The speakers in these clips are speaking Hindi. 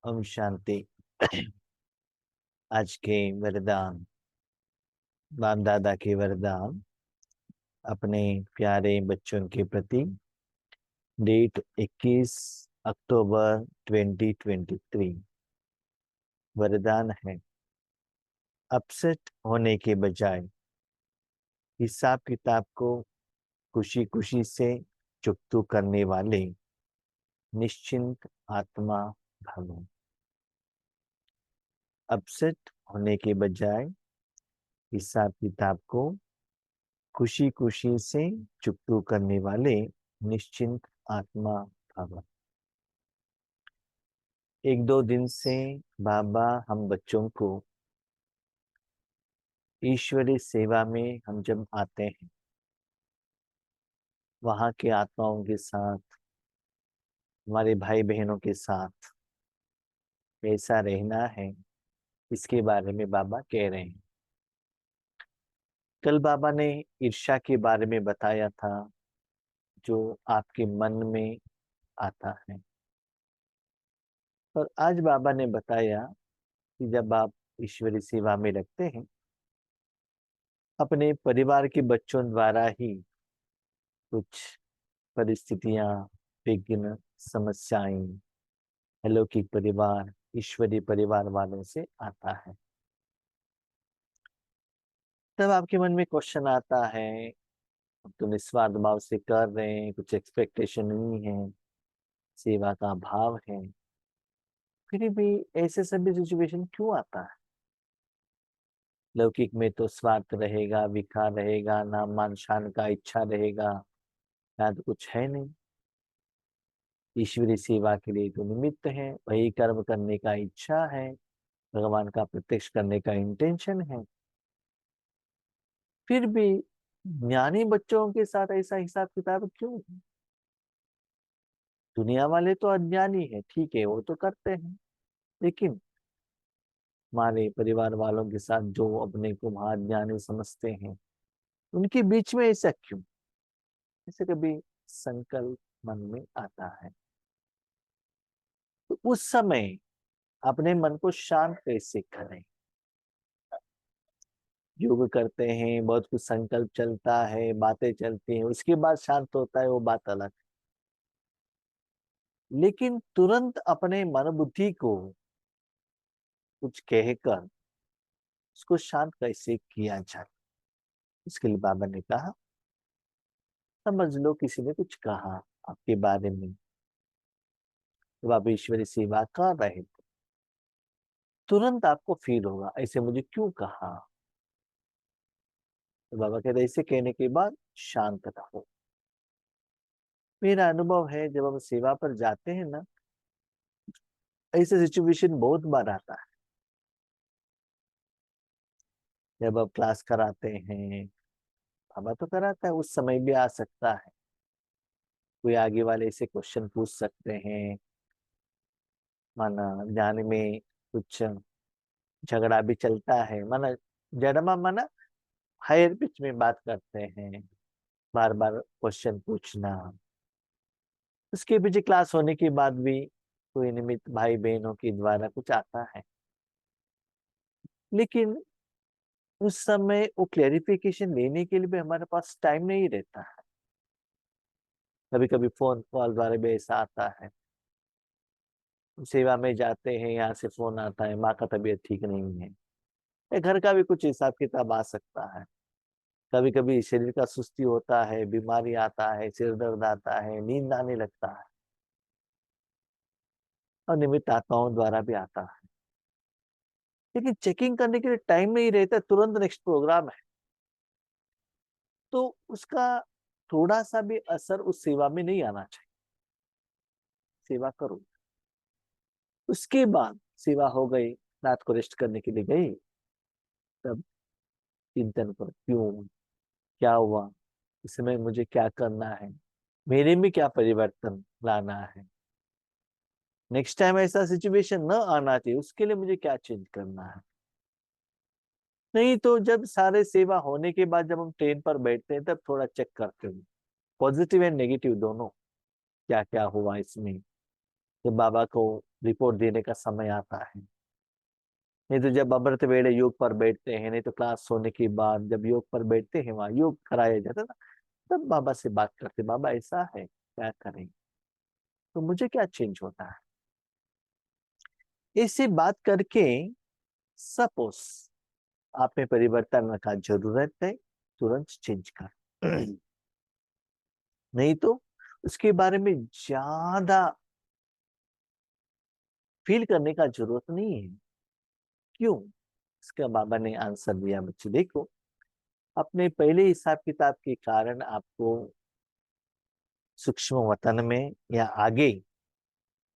ओम शांति। आज के वरदान, बाप दादा के वरदान अपने प्यारे बच्चों के प्रति। डेट 21 अक्टूबर 2023। वरदान है, अपसेट होने के बजाय हिसाब किताब को खुशी खुशी से चुकतू करने वाले निश्चिंत आत्मा भवो। अपसेट होने के बजाय हिसाब किताब को खुशी खुशी से चुकतू करने वाले निश्चिंत आत्मा भव। एक दो दिन से बाबा हम बच्चों को ईश्वरीय सेवा में हम जब आते हैं, वहां के आत्माओं के साथ, हमारे भाई बहनों के साथ कैसा रहना है, इसके बारे में बाबा कह रहे हैं। कल बाबा ने ईर्ष्या के बारे में बताया था, जो आपके मन में आता है। और आज बाबा ने बताया कि जब आप ईश्वरीय सेवा में लगते हैं, अपने परिवार के बच्चों द्वारा ही कुछ परिस्थितियां, विघ्न, समस्याएं अलौकिक परिवार, ईश्वरीय परिवार वालों से आता है। तब आपके मन में क्वेश्चन आता है, तो निस्वार्थ भाव से कर रहे हैं, कुछ एक्सपेक्टेशन नहीं है, सेवा का भाव है, फिर भी ऐसे सभी सिचुएशन क्यों आता है? लौकिक में तो स्वार्थ रहेगा, विकार रहेगा, नाम मान शान का इच्छा रहेगा, या तो कुछ है नहीं। ईश्वरीय सेवा के लिए तो निमित्त है, वही कर्म करने का इच्छा है, भगवान का प्रत्यक्ष करने का इंटेंशन है। फिर भी ज्ञानी बच्चों के साथ ऐसा हिसाब किताब क्यों है? दुनिया वाले तो अज्ञानी है, ठीक है, वो तो करते हैं, लेकिन हमारे परिवार वालों के साथ जो अपने को महाज्ञानी समझते हैं, उनके बीच में ऐसा क्यों? ऐसे कभी संकल्प मन में आता है, तो उस समय अपने मन को शांत कैसे करें? योग करते हैं, बहुत कुछ संकल्प चलता है, बातें चलती हैं, उसके बाद शांत होता है, वो बात अलग। लेकिन तुरंत अपने मन बुद्धि को कुछ कहकर उसको शांत कैसे किया जाए? इसके लिए बाबा ने कहा, समझ लो किसी ने कुछ कहा आपके बारे में, जब आप ईश्वरी सेवा कर रहे थे, तुरंत आपको फील होगा ऐसे मुझे क्यों कहा। तो बाबा कहते ऐसे कहने के बाद शांत रहो। मेरा अनुभव है, जब हम सेवा पर जाते हैं ना, ऐसे सिचुएशन बहुत बार आता है। जब आप क्लास कराते हैं, बाबा तो कराता है, उस समय भी आ सकता है, कोई आगे वाले ऐसे क्वेश्चन पूछ सकते हैं, माना जाने में कुछ झगड़ा भी चलता है, माना जड़मा, माना हायर पिच में बात करते हैं, बार बार क्वेश्चन पूछना। उसके पीछे क्लास होने के बाद भी कोई निमित्त भाई बहनों के द्वारा कुछ आता है, लेकिन उस समय वो क्लेरिफिकेशन लेने के लिए भी हमारे पास टाइम नहीं रहता है। कभी कभी फोन कॉल द्वारा भी ऐसा आता है, सेवा में जाते हैं, यहाँ से फोन आता है, माँ का तबीयत ठीक नहीं है, या घर का भी कुछ हिसाब किताब आ सकता है। कभी कभी शरीर का सुस्ती होता है, बीमारी आता है, सिर दर्द आता है, नींद आने लगता है, और निमित्त आत्माओं द्वारा भी आता है। लेकिन चेकिंग करने के लिए टाइम नहीं रहता, तुरंत नेक्स्ट प्रोग्राम है, तो उसका थोड़ा सा भी असर उस सेवा में नहीं आना चाहिए। सेवा करो, उसके बाद सेवा हो गई, रात को रेस्ट करने के लिए गई, तब चिंतन करो, क्यों, क्या हुआ, इस समय मुझे क्या करना है, मेरे में क्या परिवर्तन लाना है, नेक्स्ट टाइम ऐसा सिचुएशन न आना चाहिए, उसके लिए मुझे क्या चेंज करना है। नहीं तो जब सारे सेवा होने के बाद जब हम ट्रेन पर बैठते हैं, तब थोड़ा चेक करते हैं, पॉजिटिव एंड नेगेटिव दोनों, क्या क्या हुआ इसमें, जब बाबा को रिपोर्ट देने का समय आता है, नहीं तो जब अमृत वेले योग पर बैठते हैं, नहीं तो क्लास होने के बाद जब योग पर बैठते हैं, वहां योग कराया जाता है ना, तब बाबा से बात करते, बाबा ऐसा है क्या करें, तो मुझे क्या चेंज होता है। ऐसी बात करके सपोज आप में परिवर्तन का जरूरत है, तुरंत चेंज कर। नहीं तो उसके बारे में ज्यादा फील करने का जरूरत नहीं है। क्यों? इसका बाबा ने आंसर दिया, बच्चे देखो, अपने पहले हिसाब किताब के कारण आपको सूक्ष्म वतन में या आगे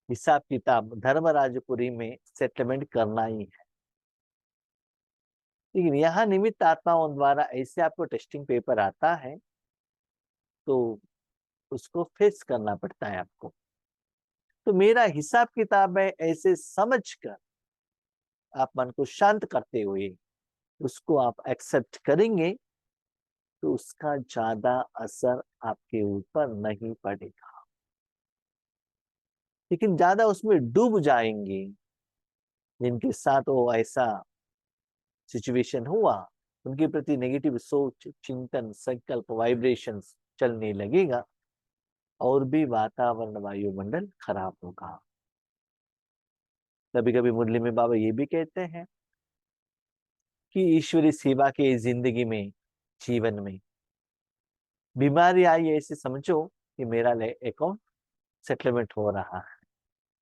हिसाब किताब धर्मराजपुरी में सेटलमेंट करना ही है। लेकिन यहाँ निमित्त आत्माओं द्वारा ऐसे आपको टेस्टिंग पेपर आता है, तो उसको फेस करना पड़ता है आपको। तो मेरा हिसाब किताब है, ऐसे समझकर आप मन को शांत करते हुए उसको आप एक्सेप्ट करेंगे, तो उसका ज्यादा असर आपके ऊपर नहीं पड़ेगा। लेकिन ज्यादा उसमें डूब जाएंगे, जिनके साथ वो ऐसा सिचुएशन हुआ, उनके प्रति नेगेटिव सोच, चिंतन, संकल्प, वाइब्रेशंस चलने लगेगा, और भी वातावरण वायुमंडल खराब होगा। कभी कभी मुरली में बाबा ये भी कहते हैं कि ईश्वरी सेवा के जिंदगी में, जीवन में बीमारी आई ऐसे समझो कि मेरा अकाउंट सेटलमेंट हो रहा है।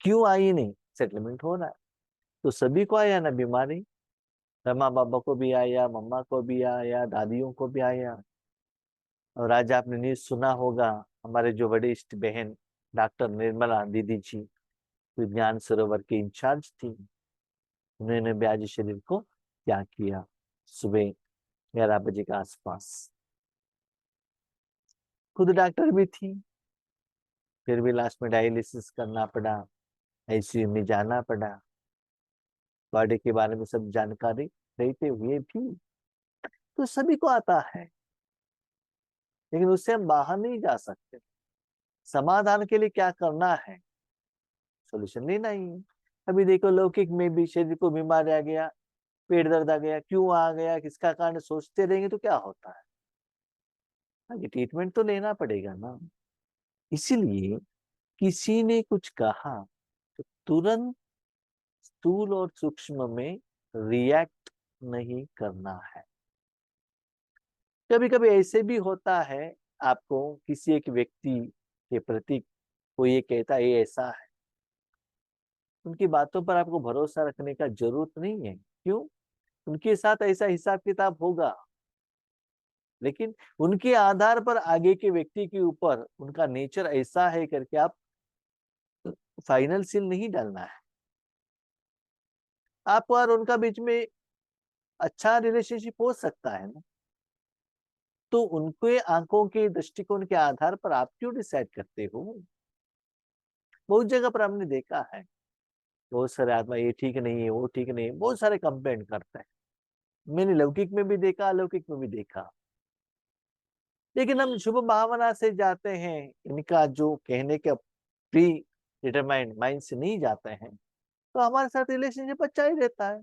क्यों आई नहीं, सेटलमेंट हो रहा है। तो सभी को आया ना बीमारी, रमा बाबा को भी आया, मम्मा को भी आया, दादियों को भी आया। और आज आपने न्यूज सुना होगा, हमारे जो वरिष्ठ बहन डॉक्टर निर्मला दीदी जी, विज्ञान सरोवर की इंचार्ज थी, उन्होंने भी आज शरीर को त्याग किया सुबह 11 बजे के आसपास। खुद डॉक्टर भी थी, फिर भी लास्ट में डायलिसिस करना पड़ा, आईसीयू में जाना पड़ा। बॉडी के बारे में सब जानकारी रहते हुए भी, तो सभी को आता है, लेकिन उससे हम बाहर नहीं जा सकते। समाधान के लिए क्या करना है, सोल्यूशन लेना ही है। अभी देखो लौकिक में भी शरीर को बीमारी आ गया, पेट दर्द आ गया, क्यों आ गया, किसका कारण सोचते रहेंगे तो क्या होता है, आगे ट्रीटमेंट तो लेना पड़ेगा ना। इसीलिए किसी ने कुछ कहा तो तुरंत स्थूल और सूक्ष्म में रिएक्ट नहीं करना है। कभी कभी ऐसे भी होता है, आपको किसी एक व्यक्ति के प्रति कोई ये कहता है ये ऐसा है, उनकी बातों पर आपको भरोसा रखने का जरूरत नहीं है। क्यों? उनके साथ ऐसा हिसाब किताब होगा, लेकिन उनके आधार पर आगे के व्यक्ति के ऊपर उनका नेचर ऐसा है करके आप फाइनल सील नहीं डालना है। आप और उनका बीच में अच्छा रिलेशनशिप हो सकता है ना, तो उनके आंखों के दृष्टिकोण के आधार पर आप क्यों डिसाइड करते हो। बहुत जगह पर हमने देखा है, बहुत सारे आत्मा ये ठीक नहीं है, वो ठीक नहीं है, बहुत सारे कंप्लेंट करते हैं। मैंने लौकिक में भी देखा, अलौकिक में भी देखा। लेकिन हम शुभ भावना से जाते हैं, इनका जो कहने के प्री डिटरमाइंड माइंड से नहीं जाते हैं, तो हमारे साथ रिलेशनशिप अच्छा ही रहता है।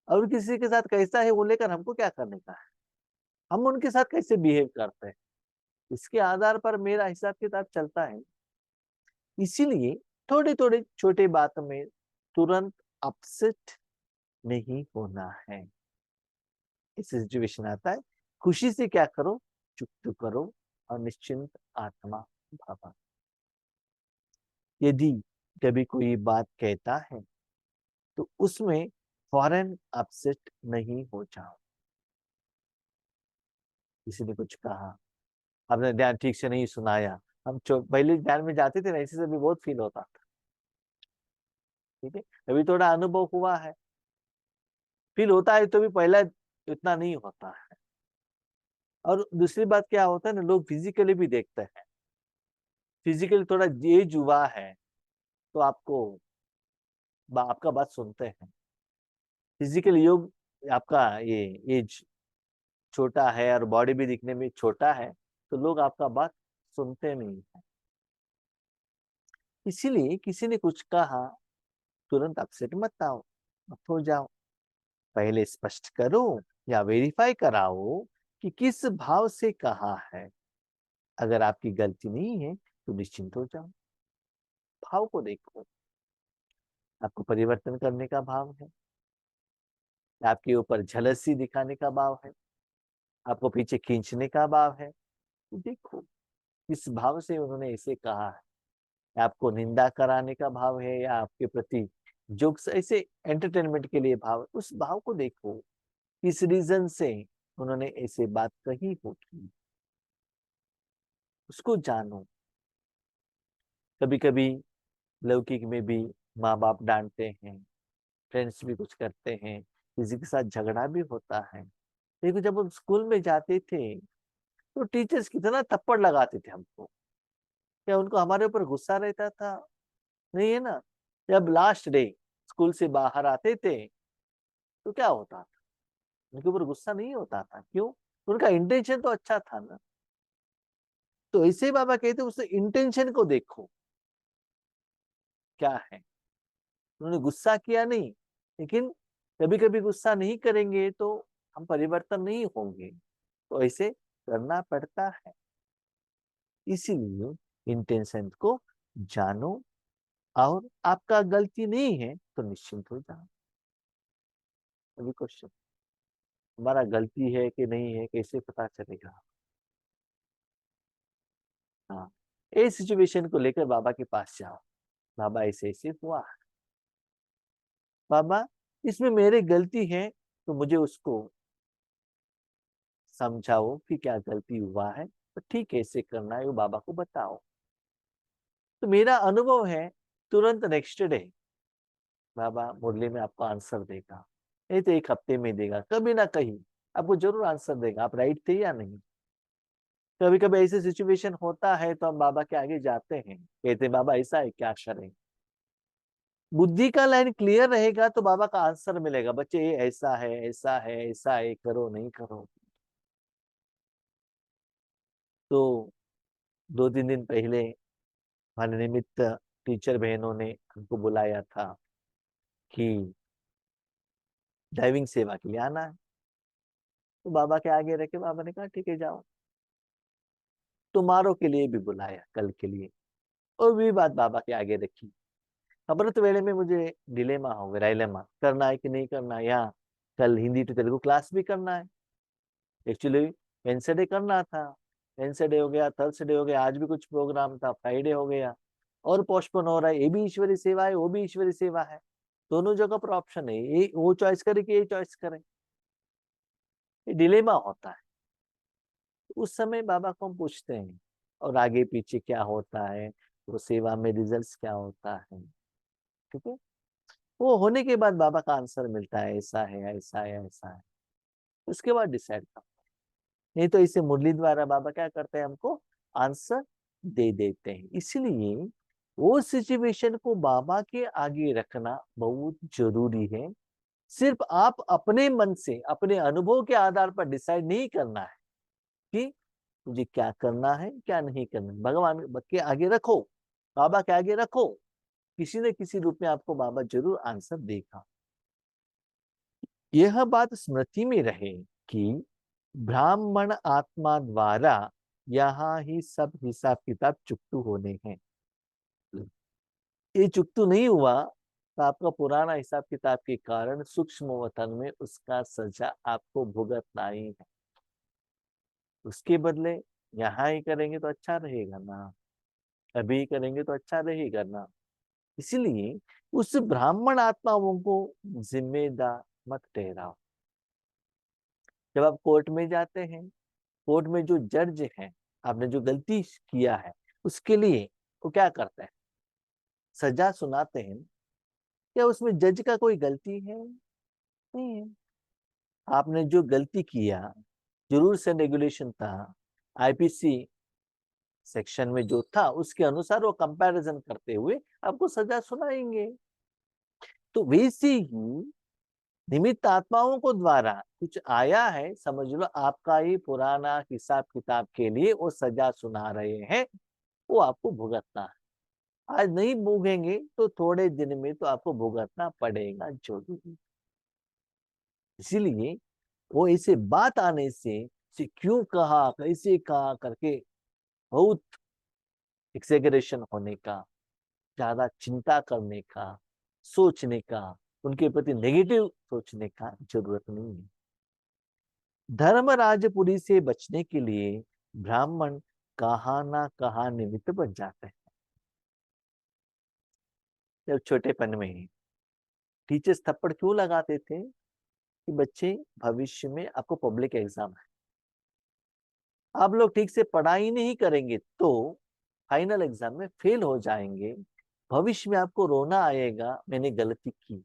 और किसी के साथ कैसा है वो लेकर हमको क्या करने का है, हम उनके साथ कैसे बिहेव करते हैं, इसके आधार पर मेरा हिसाब किताब चलता है। इसीलिए थोड़ी थोड़ी छोटी बात में तुरंत अपसेट नहीं होना है। इस सिचुएशन आता है, खुशी से क्या करो, चुप करो और निश्चिंत आत्मा भावा। यदि कभी कोई बात कहता है तो उसमें फौरन अपसेट नहीं हो जाओ। किसी ने कुछ कहा, आपने ध्यान ठीक से नहीं सुनाया, हम पहले ध्यान में जाते थे ना, ऐसे से भी बहुत फील होता था। ठीक है, अभी थोड़ा अनुभव हुआ है, फील होता है तो भी पहला इतना नहीं होता है। और दूसरी बात क्या होता है ना, लोग फिजिकली भी देखते हैं, फिजिकली थोड़ा एज हुआ है तो आपको आपका बात सुनते हैं। फिजिकल योग आपका ये एज छोटा है और बॉडी भी दिखने में छोटा है, तो लोग आपका बात सुनते नहीं है। इसीलिए किसी ने कुछ कहा तुरंत अपसेट मत आओ, मत हो जाओ। पहले स्पष्ट करो या वेरीफाई कराओ कि किस भाव से कहा है। अगर आपकी गलती नहीं है तो निश्चिंत हो जाओ। भाव को देखो, आपको परिवर्तन करने का भाव है, आपके ऊपर झलसी दिखाने का भाव है, आपको पीछे खींचने का भाव है, तो देखो किस भाव से उन्होंने ऐसे कहा है। आपको निंदा कराने का भाव है या आपके प्रति जोक्स ऐसे एंटरटेनमेंट के लिए भाव, उस भाव को देखो, किस रीजन से उन्होंने ऐसे बात कही होगी, उसको जानो। कभी कभी लौकिक में भी माँ बाप डांटते हैं, फ्रेंड्स भी कुछ करते हैं, किसी के साथ झगड़ा भी होता है। लेकिन जब हम स्कूल में जाते थे तो टीचर्स कितना थप्पड़ लगाते थे हमको, क्या उनको हमारे ऊपर गुस्सा रहता था? नहीं है ना। जब लास्ट डे स्कूल से बाहर आते थे तो क्या होता था, उनके ऊपर गुस्सा नहीं होता था। क्यों? उनका इंटेंशन तो अच्छा था ना। तो ऐसे बाबा कहते उस इंटेंशन को देखो क्या है। उन्होंने गुस्सा किया नहीं, लेकिन कभी कभी गुस्सा नहीं करेंगे तो हम परिवर्तन नहीं होंगे, तो ऐसे करना पड़ता है। इसीलिए इंटेंशन को जानो, और आपका गलती नहीं है तो निश्चिंत हो जाओ। अभी क्वेश्चन, हमारा गलती है कि नहीं है कैसे पता चलेगा? हाँ, इस सिचुएशन को लेकर बाबा के पास जाओ, बाबा ऐसे ऐसे हुआ, बाबा इसमें मेरी गलती है तो मुझे उसको समझाओ कि क्या गलती हुआ है, तो ठीक है ऐसे करना है वो बाबा को बताओ। तो मेरा अनुभव है तुरंत नेक्स्ट डे बाबा मुरली में आपको आंसर देगा, नहीं तो एक हफ्ते में देगा, कभी ना कहीं आपको जरूर आंसर देगा, आप राइट थे या नहीं। कभी कभी ऐसे सिचुएशन होता है तो हम बाबा के आगे जाते हैं, कहते हैं बाबा ऐसा है क्या करें। बुद्धि का लाइन क्लियर रहेगा तो बाबा का आंसर मिलेगा, बच्चे ये ऐसा है ऐसा है ऐसा है, करो नहीं करो। तो 2-3 दिन पहले हमारे निमित्त टीचर बहनों ने हमको बुलाया था कि ड्राइविंग सेवा के लिए आना है। तो बाबा के आगे रखे बाबा ने कहा ठीक है जाओ। तुम्हारों के लिए भी बुलाया कल के लिए, और भी बात बाबा के आगे रखी। अमृत वेले में मुझे डिलेमा हो गया, डायलेमा, करना है कि नहीं करना है। यहाँ कल हिंदी टू तेलुगु क्लास भी करना है, एक्चुअली वेंसडे करना था, वेंसडे हो गया, थर्सडे हो गया, आज भी कुछ प्रोग्राम था, फ्राइडे हो गया, और पोस्टपोन हो रहा है। ये भी ईश्वरी सेवा है, वो भी ईश्वरी सेवा है, दोनों जगह पर ऑप्शन है, ये वो चॉइस करे कि ये चॉइस करे, ये डिलेमा होता है। उस समय बाबा को हम पूछते हैं और आगे पीछे क्या होता है, वो सेवा में रिजल्ट क्या होता है, ठीक है। वो होने के बाद बाबा का आंसर मिलता है, ऐसा है ऐसा है ऐसा है, उसके बाद डिसाइड करते हैं। नहीं तो इसे मुरली द्वारा बाबा क्या करते हैं, हमको आंसर दे देते हैं। इसलिए वो सिचुएशन को बाबा के आगे रखना बहुत जरूरी है। सिर्फ आप अपने मन से अपने अनुभव के आधार पर डिसाइड नहीं करना है कि मुझे क्या करना है क्या नहीं करना है। भगवान के आगे रखो, बाबा के आगे रखो, किसी न किसी रूप में आपको बाबा जरूर आंसर देगा। यह बात स्मृति में रहे कि ब्राह्मण आत्मा द्वारा यहाँ ही सब हिसाब किताब चुकतू होने हैं। ये चुकतू नहीं हुआ तो आपका पुराना हिसाब किताब के कारण सूक्ष्म वतन में उसका सजा आपको भुगतना ही है। उसके बदले यहाँ ही करेंगे तो अच्छा रहेगा ना, अभी करेंगे तो अच्छा रहेगा ना। इसलिए उस ब्राह्मण आत्माओं को जिम्मेदार मत ठहराओ। जब आप कोर्ट में जाते हैं, कोर्ट में जो जज है, आपने जो गलती किया है उसके लिए वो क्या करते हैं, सजा सुनाते हैं। क्या उसमें जज का कोई गलती है? नहीं है। आपने जो गलती किया, जो रूल्स एंड रेगुलेशन था, आईपीसी सेक्शन में जो था उसके अनुसार वो कंपैरिजन करते हुए आपको सजा सुनाएंगे। तो वैसे ही निमित्त आत्माओं को द्वारा कुछ आया है, समझ लो आपका ही पुराना हिसाब किताब के लिए वो सजा सुना रहे हैं, वो आपको भुगतना है। आज नहीं भोगेंगे तो थोड़े दिन में तो आपको भुगतना पड़ेगा जरूरी। इसीलिए वो ऐसे बात आने से क्यों कहा, कैसे कहा करके बहुत एक्सेगरेशन होने का, ज्यादा चिंता करने का, सोचने का, उनके प्रति नेगेटिव सोचने का जरूरत नहीं है। धर्मराजपुरी से बचने के लिए ब्राह्मण कहाँ ना कहाँ निमित्त बन जाते हैं। जब छोटेपन में टीचर्स थप्पड़ क्यों लगाते थे कि बच्चे भविष्य में आपको पब्लिक एग्जाम है, आप लोग ठीक से पढ़ाई नहीं करेंगे तो फाइनल एग्जाम में फेल हो जाएंगे, भविष्य में आपको रोना आएगा मैंने गलती की।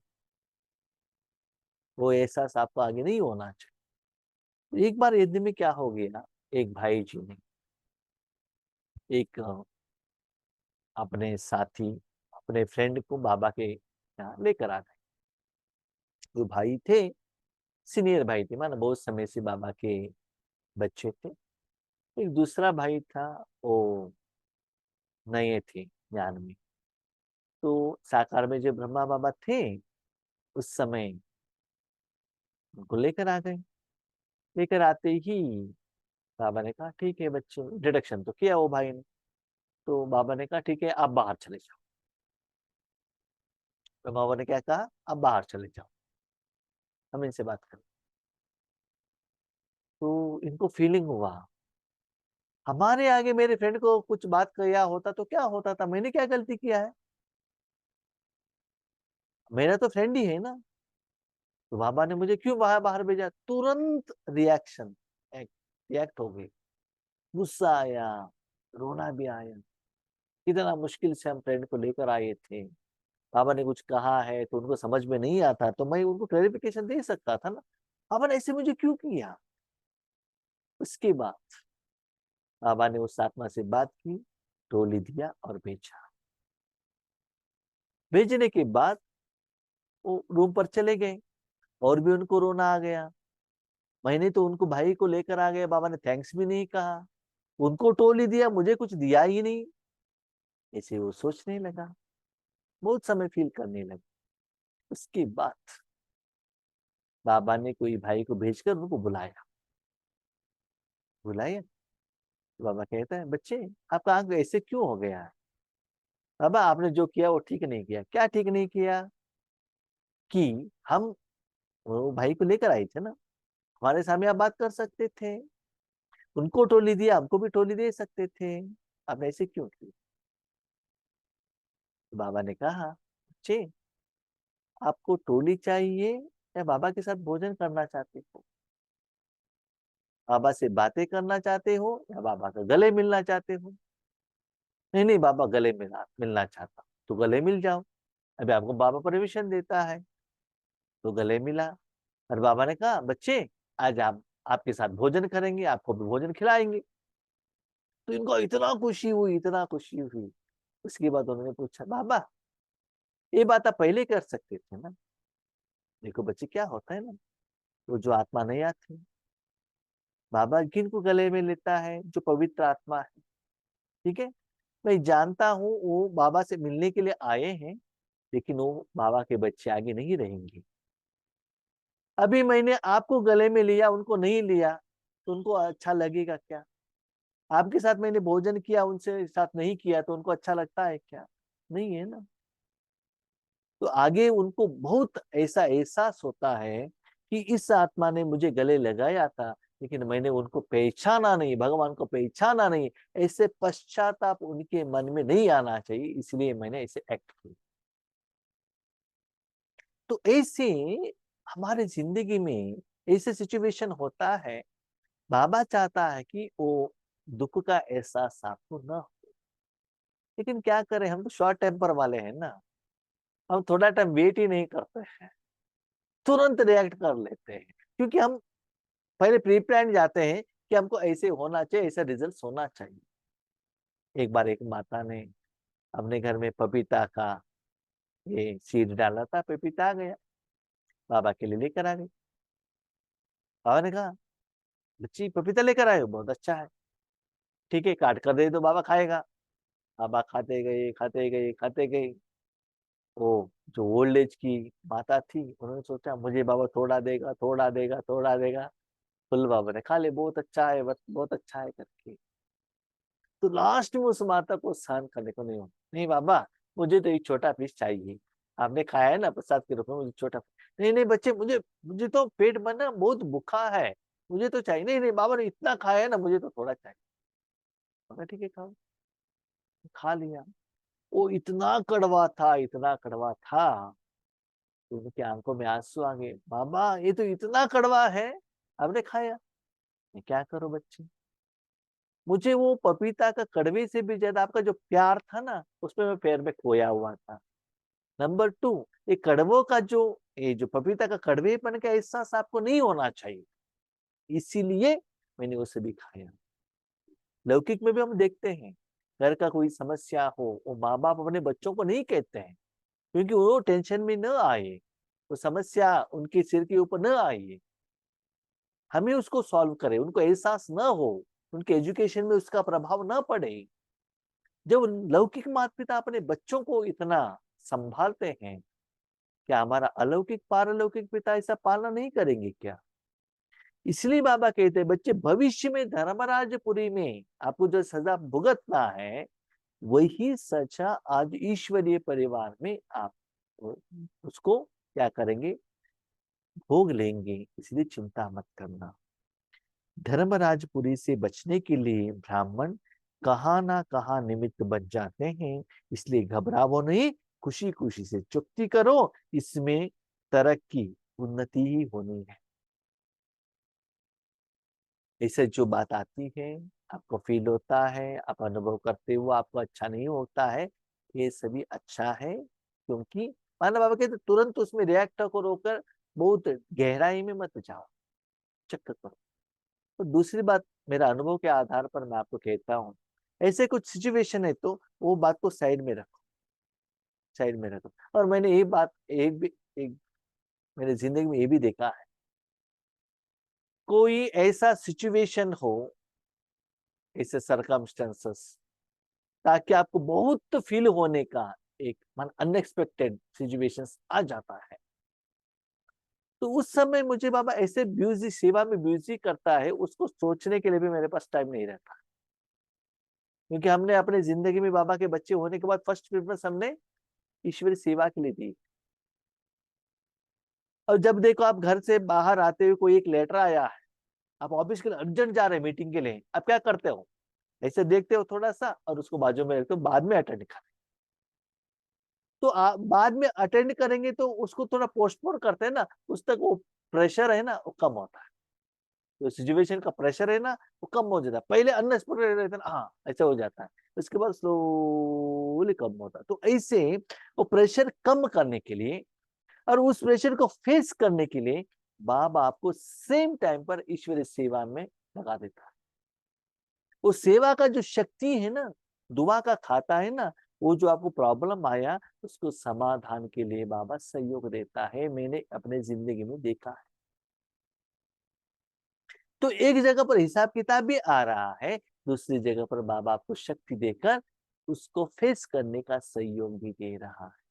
वो एहसास आपको आगे नहीं होना चाहिए। एक बार यज्ञ में क्या हो गया, एक भाई जी ने एक अपने साथी, अपने फ्रेंड को बाबा के यहाँ लेकर आ गए। वो भाई थे, सीनियर भाई थे, माना बहुत समय से बाबा के बच्चे थे। एक दूसरा भाई था, वो नए थे ज्ञान में। तो साकार में जो ब्रह्मा बाबा थे उस समय उनको लेकर आ गए। लेकर आते ही बाबा ने कहा ठीक है बच्चे, इंट्रोडक्शन तो किया वो भाई ने। तो बाबा ने कहा ठीक है आप बाहर चले जाओ। तो बाबा ने क्या कहा, आप बाहर चले जाओ, हम इनसे बात करें। तो इनको फीलिंग हुआ हमारे आगे मेरे फ्रेंड को कुछ बात किया होता तो क्या होता था, मैंने क्या गलती किया है, मेरा तो फ्रेंड ही है ना, तो बाबा ने मुझे क्यों बाहर बाहर भेजा। तुरंत रिएक्शन, रिएक्ट हो गई, गुस्सा आया, रोना भी आया। इतना मुश्किल से हम फ्रेंड को लेकर आए थे, बाबा ने कुछ कहा है तो उनको समझ में नहीं आता तो मैं उनको क्लैरिफिकेशन दे सकता था ना, बाबा ने ऐसे मुझे क्यों किया। उसके बाद बाबा ने उस आत्मा से बात की, टोली दिया और भेजा। भेजने के बाद वो रूम पर चले गए, और भी उनको रोना आ गया। मैंने तो उनको भाई को लेकर आ गया, बाबा ने थैंक्स भी नहीं कहा, उनको टोली दिया, मुझे कुछ दिया ही नहीं। ऐसे वो सोचने लगा, बहुत समय फील करने लगा। उसके बाद बाबा ने कोई भाई को भेजकर उनको बुलाया। बुलाया तो बाबा कहता है बच्चे आपका आंख ऐसे क्यों हो गया है। बाबा आपने जो किया वो ठीक नहीं किया। क्या ठीक नहीं किया, कि हम वो भाई को लेकर आए थे ना, हमारे सामने आप बात कर सकते थे, उनको टोली दिया हमको भी टोली दे सकते थे, आपने ऐसे क्यों किया। तो बाबा ने कहा बच्चे आपको टोली चाहिए या बाबा के साथ भोजन करना चाहते हो, बाबा से बातें करना चाहते हो या बाबा का गले मिलना चाहते हो। नहीं नहीं बाबा गले मिलना मिलना चाहता हूं। तो गले मिल जाओ, अभी आपको बाबा परमिशन देता है। तो गले मिला, और बाबा ने कहा बच्चे आज आप आपके साथ भोजन करेंगे, आपको भी भोजन खिलाएंगे। तो इनको इतना खुशी हुई, इतना खुशी हुई। उसके बाद उन्होंने पूछा बाबा ये बात आप पहले कर सकते थे ना। देखो बच्चे क्या होता है ना, वो जो आत्मा नहीं आती, बाबा किनको गले में लेता है, जो पवित्र आत्मा है। ठीक है, मैं जानता हूँ वो बाबा से मिलने के लिए आए हैं, लेकिन वो बाबा के बच्चे आगे नहीं रहेंगे। अभी मैंने आपको गले में लिया, उनको नहीं लिया, तो उनको अच्छा लगेगा क्या। आपके साथ मैंने भोजन किया, उनसे साथ नहीं किया, तो उनको अच्छा लगता है क्या, नहीं है ना। तो आगे उनको बहुत ऐसा एहसास होता है कि इस आत्मा ने मुझे गले लगाया था, लेकिन मैंने उनको पहचाना नहीं, भगवान को पहचाना नहीं। ऐसे पश्चाताप उनके मन में नहीं आना चाहिए, इसलिए मैंने ऐसे एक्ट किया। तो ऐसे हमारे जिंदगी में ऐसे सिचुएशन होता है, बाबा चाहता है कि वो दुख का एहसास आपको न हो, लेकिन क्या करें, हम तो शॉर्ट टेम्पर वाले हैं ना, हम थोड़ा टाइम वेट ही नहीं करते हैं, तुरंत रिएक्ट कर लेते हैं। क्योंकि हम पहले प्री प्लान जाते हैं कि हमको ऐसे होना चाहिए, ऐसा रिजल्ट होना चाहिए। एक बार एक माता ने अपने घर में पपीता का ये सीड डाला था, पपीता आ गया, बाबा के लिए लेकर आ गई। बाबा ने कहा बच्ची पपीता लेकर आए हो, बहुत अच्छा है, ठीक है काट कर दे दो बाबा खाएगा। बाबा खाते गए, खाते गए, खाते गए। वो जो ओल्ड एज की माता थी, उन्होंने सोचा मुझे बाबा थोड़ा देगा, थोड़ा देगा, थोड़ा देगा। फुल बाबा ने खा ले, बहुत अच्छा है, बहुत अच्छा है करके। तो लास्ट में उस माता को सहन करने को नहीं हो, नहीं बाबा, मुझे तो एक छोटा पीस चाहिए। आपने खाया है ना प्रसाद के रूप में, मुझे छोटा। नहीं नहीं बच्चे, मुझे मुझे तो पेट भरना, बहुत भूखा है, मुझे तो चाहिए। नहीं नहीं बाबा ने इतना खाया है ना, मुझे तो थोड़ा चाहिए। मैंने ठीक है खाओ। खा लिया। वो इतना कड़वा था, इतना कड़वा था, तो उनकी आंखों में आंसू आ गए। बाबा ये तो इतना कड़वा है, आपने खाया। मैं क्या करूं बच्चे, मुझे वो पपीता का कड़वे से भी ज्यादा आपका जो प्यार था ना, उसमें मैं पैर में खोया हुआ था। नंबर टू, ये कड़वों का जो, ये जो पपीता का कड़वेपन का एहसास आपको नहीं होना चाहिए, इसीलिए मैंने उसे भी खाया। लौकिक में भी हम देखते हैं, घर का कोई समस्या हो, वो माँ बाप अपने बच्चों को नहीं कहते हैं, क्योंकि वो टेंशन में न आए, वो समस्या उनके सिर के ऊपर न आए, हमें उसको सॉल्व करें, उनको एहसास न हो, उनके एजुकेशन में उसका प्रभाव न पड़े। जब लौकिक माता पिता अपने बच्चों को इतना संभालते हैं, क्या हमारा अलौकिक पारलौकिक पिता ऐसा पालना नहीं करेंगे क्या? इसलिए बाबा कहते हैं बच्चे, भविष्य में धर्मराजपुरी में आपको जो सजा भुगतना है, वही सजा आज ईश्वरीय परिवार में आप उसको क्या करेंगे, भोग लेंगे। इसलिए चिंता मत करना। धर्मराजपुरी से बचने के लिए ब्राह्मण कहाँ ना कहाँ निमित्त बन जाते हैं, इसलिए घबराओ नहीं, खुशी खुशी से चुप्ती करो, इसमें तरक्की, उन्नति ही होनी है। ऐसे जो बात आती है, आपको फील होता है, आप अनुभव करते हुए आपको अच्छा नहीं होता है, ये सभी अच्छा है, क्योंकि माना बाबा कहते तुरंत उसमें रिएक्ट को रोकर बहुत गहराई में मत जाओ, चेक करो। तो दूसरी बात, मेरा अनुभव के आधार पर मैं आपको कहता हूँ, ऐसे कुछ सिचुएशन है तो वो बात को साइड में रखो, साइड में रखो। और मैंने ये बात एक मेरे जिंदगी में ये भी देखा है, कोई ऐसा सिचुएशन हो, ऐसे सरकमस्टेंसेस, ताकि आपको बहुत फील होने का एक मन अनएक्सपेक्टेड सिचुएशंस आ जाता है, तो उस समय मुझे बाबा ऐसे बिजी सेवा में बिजी करता है, उसको सोचने के लिए भी मेरे पास टाइम नहीं रहता। क्योंकि हमने अपने जिंदगी में बाबा के बच्चे होने के बाद फर्स्ट प्रेफरेंस हमने ईश्वरी सेवा के लिए दी। और जब देखो आप घर से बाहर आते हुए कोई एक लेटर आया है, आप ऑफिस के लिए अर्जेंट जा रहे हैं मीटिंग के लिए, आप क्या करते हो, ऐसे देखते हो थोड़ा सा और उसको बाजू में रखते हो, बाद में अटेंड कर। तो आप बाद में अटेंड करेंगे तो उसको थोड़ा पोस्टपोन करते हैं ना, उस तक वो प्रेशर है ना, वो कम होता है। जो सिचुएशन का प्रेशर है ना, वो कम हो जाता है। पहले अनएक्सपेक्टेड रहता है ना, हाँ ऐसा हो जाता है, उसके बाद स्लोली कम होता है। तो ऐसे वो प्रेशर कम करने के लिए और उस प्रेशर को फेस करने के लिए बाबा आपको सेम टाइम पर ईश्वरीय सेवा में लगा देता है। वो सेवा का जो शक्ति है ना, दुआ का खाता है ना, वो जो आपको प्रॉब्लम आया उसको समाधान के लिए बाबा सहयोग देता है, मैंने अपने जिंदगी में देखा है। तो एक जगह पर हिसाब किताब भी आ रहा है, दूसरी जगह पर बाबा आपको शक्ति देकर उसको फेस करने का सहयोग भी दे रहा है।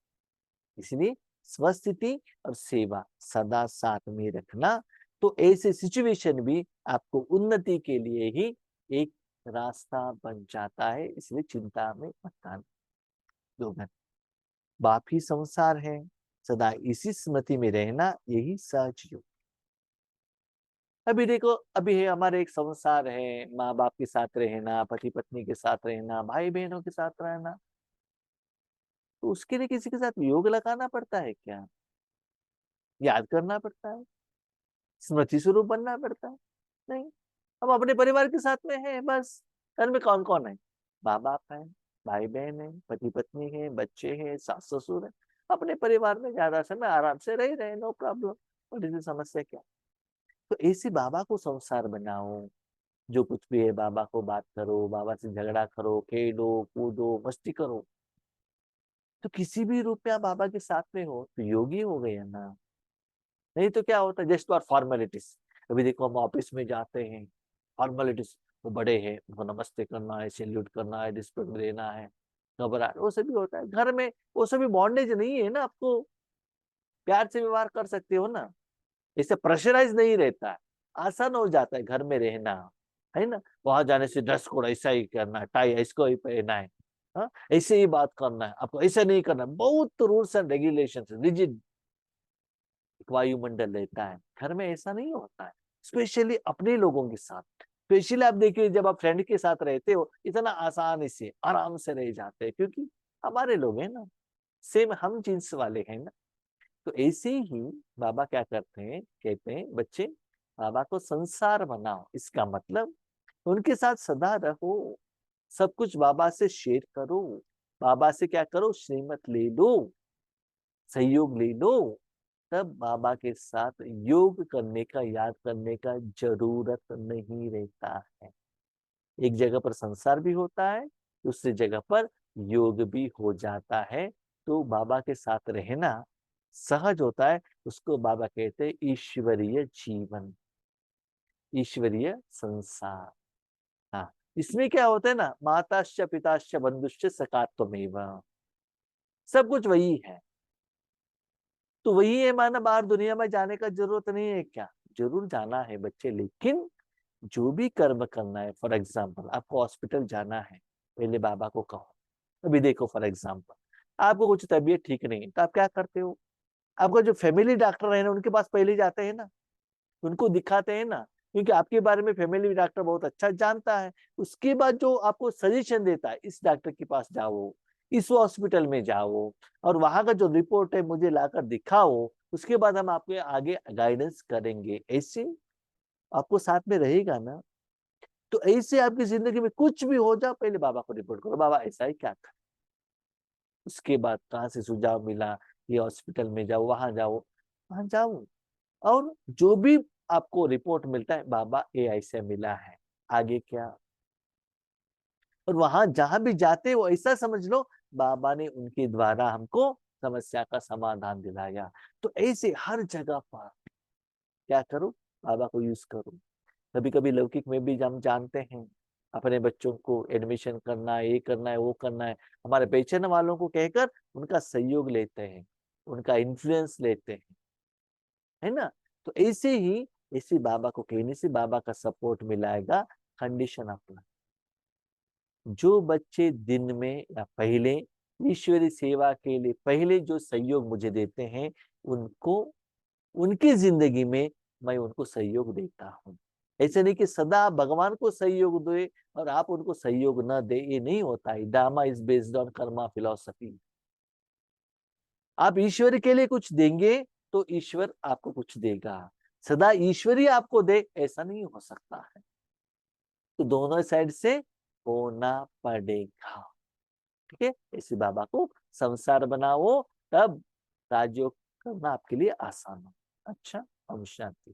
इसलिए स्वस्थिति और सेवा सदा साथ में रखना, तो ऐसे सिचुएशन भी आपको उन्नति के लिए ही एक रास्ता बन जाता है। इसलिए चिंता में मत आना। दोगन बाप ही संसार है, सदा इसी स्मृति में रहना, यही सहज योग। अभी देखो, अभी है हमारे एक संसार है, माँ बाप के साथ रहना, पति पत्नी के साथ रहना, भाई बहनों के साथ रहना, तो उसके लिए किसी के साथ योग लगाना पड़ता है क्या? याद करना पड़ता है, स्मृति स्वरूप बनना पड़ता है? नहीं। हम अपने परिवार के साथ में है बस। घर में कौन कौन है? माँ बाप है, भाई बहन है, पति पत्नी है, बच्चे हैं, सास ससुर है। अपने परिवार में ज्यादा समय आराम से रह रहे, नो प्रॉब्लम। और इसमें समस्या क्या? तो ऐसे बाबा को संसार बनाओ, जो कुछ भी है बाबा को बात करो, बाबा से झगड़ा करो, खेलो कूदो मस्ती करो। तो किसी भी रूप में आप बाबा के साथ में हो तो योगी हो गए ना। नहीं तो क्या होता है, जस्ट फॉर फॉर्मेलिटीज। अभी देखो हम ऑफिस में जाते हैं, फॉर्मेलिटीज, वो बड़े हैं, उनको नमस्ते करना है, सैल्यूट करना है, रिस्पेक्ट देना है। घबराहट, वो सभी होता है घर में। वो सभी बॉन्डेज नहीं है ना, आपको प्यार से व्यवहार कर सकते हो ना, इससे प्रेशराइज नहीं रहता है, आसान हो जाता है घर में रहना, है ना। वहां जाने से ड्रेस कोड ऐसा ही करना है, टाई इसको ही पहनना है, हाँ, ऐसे ही बात करना है, आपको ऐसा नहीं करना, बहुत रूल्स एंड रेगुलेशन, रिजिड वायुमंडल रहता है। घर में ऐसा नहीं होता है, स्पेशली अपने लोगों के साथ। स्पेशली आप देखिए, जब आप फ्रेंड के साथ रहते हो, इतना आसानी से आराम से रह जाते हैं, क्योंकि हमारे लोग हैं ना, सेम हम जींस वाले हैं ना। तो ऐसे ही बाबा क्या करते हैं, कहते हैं बच्चे बाबा को संसार बनाओ, इसका मतलब उनके साथ सदा रहो, सब कुछ बाबा से शेयर करो, बाबा से क्या करो, श्रीमत ले लो, सहयोग ले लो, तब बाबा के साथ योग करने का, याद करने का जरूरत नहीं रहता है। एक जगह पर संसार भी होता है, दूसरी जगह पर योग भी हो जाता है। तो बाबा के साथ रहना सहज होता है, उसको बाबा कहते हैं ईश्वरीय जीवन, ईश्वरीय संसार। हाँ, इसमें क्या होता है ना, माताश्च पिताश्च बंधुश्च सखा त्वमेव, सब कुछ वही है। तो वही है, माना बाहर दुनिया में जाने का जरूरत नहीं है क्या? जरूर जाना है बच्चे, लेकिन जो भी कर्म करना है, फॉर एग्जाम्पल आपको हॉस्पिटल जाना है, पहले बाबा को कहो। अभी देखो फॉर एग्जाम्पल आपको कुछ तबीयत ठीक नहीं है, तो आप क्या करते हो? आपका जो फैमिली डॉक्टर है ना, उनके पास पहले जाते हैं ना, उनको दिखाते हैं ना, क्योंकि आपके बारे में फैमिली डॉक्टर बहुत अच्छा जानता है। उसके बाद जो आपको सजेशन देता है, इस डॉक्टर के पास जाओ, इस हॉस्पिटल में जाओ, और वहां का जो रिपोर्ट है मुझे लाकर दिखाओ, उसके बाद हम आपके आगे गाइडेंस करेंगे। ऐसे आपको साथ में रहेगा ना। तो ऐसे आपकी जिंदगी में कुछ भी हो जाओ, पहले बाबा को रिपोर्ट करो, बाबा ऐसा ही क्या था। उसके बाद कहाँ से सुझाव मिला, ये हॉस्पिटल में जाओ, वहां जाओ, और जो भी आपको रिपोर्ट मिलता है, बाबा ए ऐसे मिला है, आगे क्या। और वहां जहां भी जाते हो ऐसा समझ लो, बाबा ने उनके द्वारा हमको समस्या का समाधान दिलाया। तो ऐसे हर जगह पर क्या करो, बाबा को यूज करो। कभी कभी लौकिक में भी हम जानते हैं, अपने बच्चों को एडमिशन करना है, ये करना है, वो करना है, हमारे पहचान वालों को कहकर उनका सहयोग लेते हैं, उनका इन्फ्लुएंस लेते हैं, है ना। तो ऐसे ही, ऐसे बाबा को कहने से बाबा का सपोर्ट मिलाएगा। कंडीशन अपना, जो बच्चे दिन में या पहले ईश्वरी सेवा के लिए पहले जो सहयोग मुझे देते हैं, उनको उनकी जिंदगी में मैं उनको सहयोग देता हूँ। ऐसे नहीं कि सदा आप भगवान को सहयोग दे और आप उनको सहयोग न दे, ये नहीं होता है। Drama is based on Karma philosophy. आप ईश्वर के लिए कुछ देंगे तो ईश्वर आपको कुछ देगा, सदा ईश्वरी आपको दे ऐसा नहीं हो सकता है। तो दोनों साइड से होना पड़ेगा। ठीक है, इसी बाबा को संसार बनाओ, तब राजयोग करना आपके लिए आसान हो। अच्छा, हम शांति।